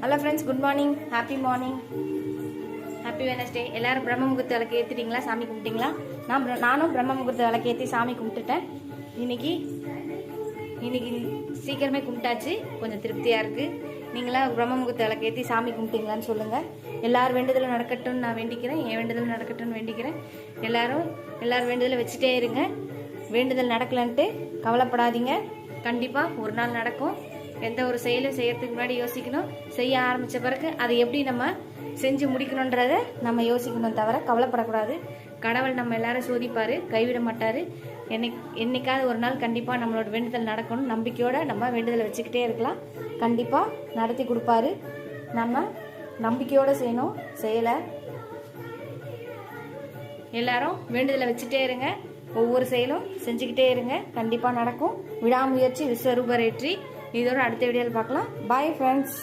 Hello friends, good morning, happy morning, happy Wednesday. எல்லாரும் பிரம்ம முகூர்த்த விளக்கு ஏற்றிட்டீங்களா? சாமி கும்பிட்டீங்களா? நானும் பிரம்ம முகூர்த்த விளக்கு ஏற்றி சாமி கும்பிட்டுட்டேன். இன்னைக்கு சீக்கிரமே கும்பிட்டாச்சு. கொஞ்சம் திருப்தியாக இருக்குது. நீங்களாம் பிரம்ம முகூர்த்த விளக்கு ஏற்றி சாமி கும்பிட்டீங்களான்னு சொல்லுங்கள். எல்லார் வேண்டுதலும் நடக்கட்டும்னு நான் வேண்டிக்கிறேன். என் வேண்டுதல் நடக்கட்டும்னு வேண்டிக்கிறேன். எல்லாரும் வேண்டுதலை வச்சுட்டே இருங்க. வேண்டுதல் நடக்கலன்ட்டு கவலைப்படாதீங்க. கண்டிப்பாக ஒரு நாள் நடக்கும். எந்த ஒரு செயலும் செய்யறதுக்கு முன்னாடி யோசிக்கணும். செய்ய ஆரம்பித்த பிறகு அதை எப்படி நம்ம செஞ்சு முடிக்கணுன்றதை நம்ம யோசிக்கணும், தவிர கவலைப்படக்கூடாது. கடவுள் நம்ம எல்லாரும் சோதிப்பார், கைவிட மாட்டார். என்னைக்காவது ஒரு நாள் கண்டிப்பாக நம்மளோட வேண்டுதல் நடக்கணும். நம்பிக்கையோடு நம்ம வேண்டுதலை வச்சுக்கிட்டே இருக்கலாம். கண்டிப்பாக நடத்தி கொடுப்பாரு. நம்ம நம்பிக்கையோடு செய்யணும். செய்யலை எல்லாரும் வேண்டுதலை வச்சுட்டே இருங்க. ஒவ்வொரு செயலும் செஞ்சுக்கிட்டே இருங்க. கண்டிப்பாக நடக்கும். விடாமுயற்சி விஸ்வரூபரேற்றி. இதோட அடுத்த வீடியோவில் பார்க்கலாம். Bye friends.